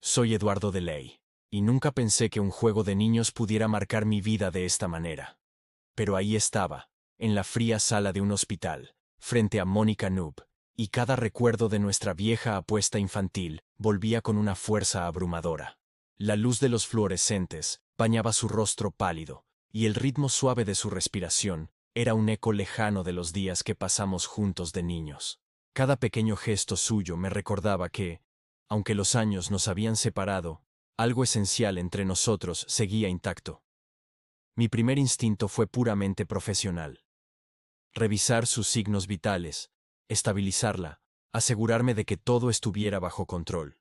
Soy Eduardo Deley, y nunca pensé que un juego de niños pudiera marcar mi vida de esta manera. Pero ahí estaba, en la fría sala de un hospital, frente a Mónica Noob, y cada recuerdo de nuestra vieja apuesta infantil volvía con una fuerza abrumadora. La luz de los fluorescentes bañaba su rostro pálido, y el ritmo suave de su respiración era un eco lejano de los días que pasamos juntos de niños. Cada pequeño gesto suyo me recordaba que, aunque los años nos habían separado, algo esencial entre nosotros seguía intacto. Mi primer instinto fue puramente profesional. Revisar sus signos vitales, estabilizarla, asegurarme de que todo estuviera bajo control.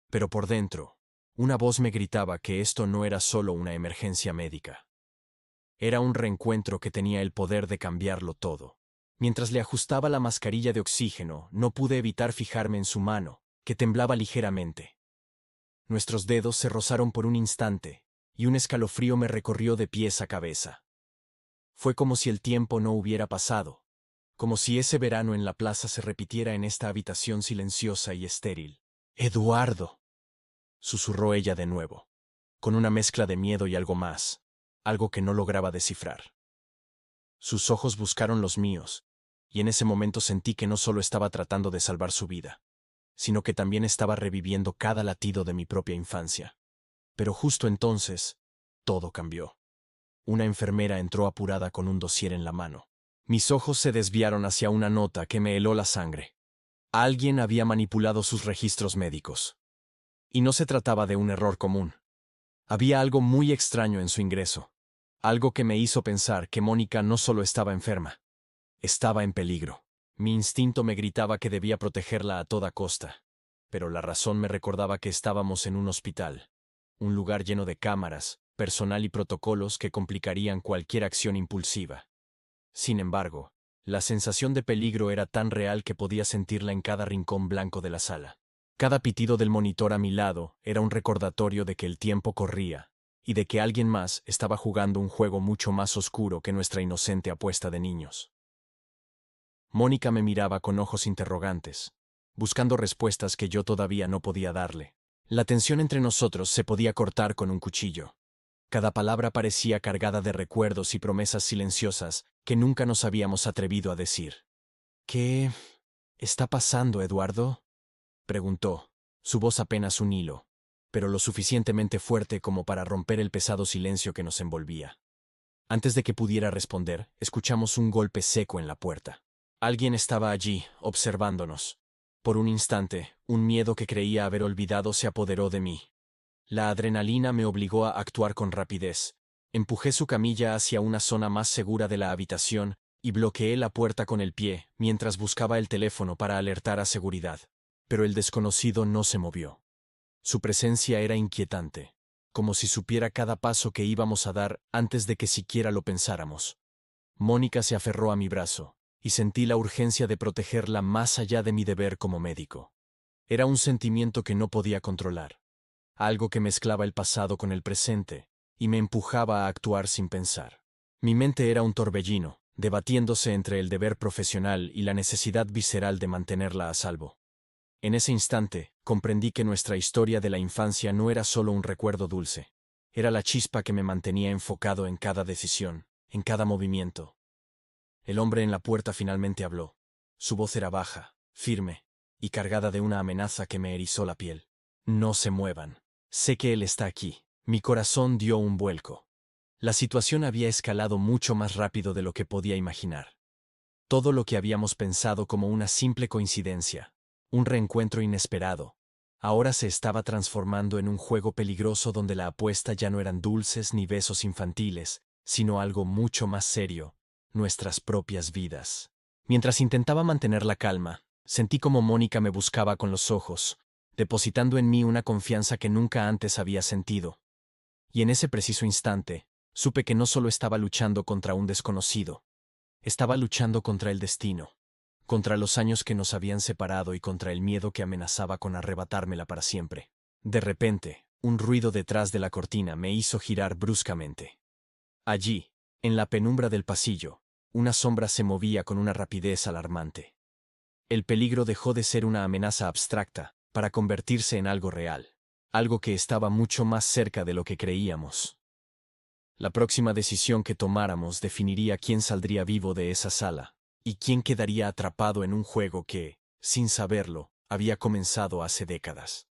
Pero por dentro, una voz me gritaba que esto no era solo una emergencia médica. Era un reencuentro que tenía el poder de cambiarlo todo. Mientras le ajustaba la mascarilla de oxígeno, no pude evitar fijarme en su mano, que temblaba ligeramente. Nuestros dedos se rozaron por un instante, y un escalofrío me recorrió de pies a cabeza. Fue como si el tiempo no hubiera pasado, como si ese verano en la plaza se repitiera en esta habitación silenciosa y estéril. «Eduardo», susurró ella de nuevo, con una mezcla de miedo y algo más, algo que no lograba descifrar. Sus ojos buscaron los míos, y en ese momento sentí que no solo estaba tratando de salvar su vida, sino que también estaba reviviendo cada latido de mi propia infancia. Pero justo entonces, todo cambió. Una enfermera entró apurada con un dossier en la mano. Mis ojos se desviaron hacia una nota que me heló la sangre. Alguien había manipulado sus registros médicos. Y no se trataba de un error común. Había algo muy extraño en su ingreso. Algo que me hizo pensar que Mónica no solo estaba enferma, estaba en peligro. Mi instinto me gritaba que debía protegerla a toda costa, pero la razón me recordaba que estábamos en un hospital, un lugar lleno de cámaras, personal y protocolos que complicarían cualquier acción impulsiva. Sin embargo, la sensación de peligro era tan real que podía sentirla en cada rincón blanco de la sala. Cada pitido del monitor a mi lado era un recordatorio de que el tiempo corría y de que alguien más estaba jugando un juego mucho más oscuro que nuestra inocente apuesta de niños. Mónica me miraba con ojos interrogantes, buscando respuestas que yo todavía no podía darle. La tensión entre nosotros se podía cortar con un cuchillo. Cada palabra parecía cargada de recuerdos y promesas silenciosas que nunca nos habíamos atrevido a decir. «¿Qué está pasando, Eduardo?», preguntó, su voz apenas un hilo, pero lo suficientemente fuerte como para romper el pesado silencio que nos envolvía. Antes de que pudiera responder, escuchamos un golpe seco en la puerta. Alguien estaba allí, observándonos. Por un instante, un miedo que creía haber olvidado se apoderó de mí. La adrenalina me obligó a actuar con rapidez. Empujé su camilla hacia una zona más segura de la habitación y bloqueé la puerta con el pie mientras buscaba el teléfono para alertar a seguridad. Pero el desconocido no se movió. Su presencia era inquietante, como si supiera cada paso que íbamos a dar antes de que siquiera lo pensáramos. Mónica se aferró a mi brazo, y sentí la urgencia de protegerla más allá de mi deber como médico. Era un sentimiento que no podía controlar, algo que mezclaba el pasado con el presente, y me empujaba a actuar sin pensar. Mi mente era un torbellino, debatiéndose entre el deber profesional y la necesidad visceral de mantenerla a salvo. En ese instante, comprendí que nuestra historia de la infancia no era solo un recuerdo dulce. Era la chispa que me mantenía enfocado en cada decisión, en cada movimiento. El hombre en la puerta finalmente habló. Su voz era baja, firme, y cargada de una amenaza que me erizó la piel. «No se muevan. Sé que él está aquí». Mi corazón dio un vuelco. La situación había escalado mucho más rápido de lo que podía imaginar. Todo lo que habíamos pensado como una simple coincidencia, un reencuentro inesperado, ahora se estaba transformando en un juego peligroso donde la apuesta ya no eran dulces ni besos infantiles, sino algo mucho más serio, nuestras propias vidas. Mientras intentaba mantener la calma, sentí como Mónica me buscaba con los ojos, depositando en mí una confianza que nunca antes había sentido. Y en ese preciso instante, supe que no solo estaba luchando contra un desconocido, estaba luchando contra el destino, contra los años que nos habían separado y contra el miedo que amenazaba con arrebatármela para siempre. De repente, un ruido detrás de la cortina me hizo girar bruscamente. Allí, en la penumbra del pasillo, una sombra se movía con una rapidez alarmante. El peligro dejó de ser una amenaza abstracta para convertirse en algo real. algo que estaba mucho más cerca de lo que creíamos. La próxima decisión que tomáramos definiría quién saldría vivo de esa sala, y quién quedaría atrapado en un juego que, sin saberlo, había comenzado hace décadas.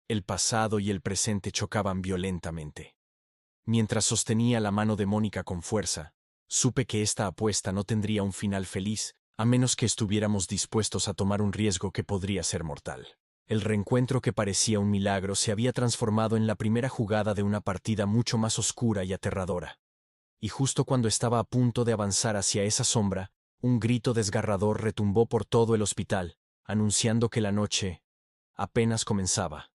El pasado y el presente chocaban violentamente. Mientras sostenía la mano de Mónica con fuerza, supe que esta apuesta no tendría un final feliz, a menos que estuviéramos dispuestos a tomar un riesgo que podría ser mortal. El reencuentro que parecía un milagro se había transformado en la primera jugada de una partida mucho más oscura y aterradora. Y justo cuando estaba a punto de avanzar hacia esa sombra, un grito desgarrador retumbó por todo el hospital, anunciando que la noche apenas comenzaba.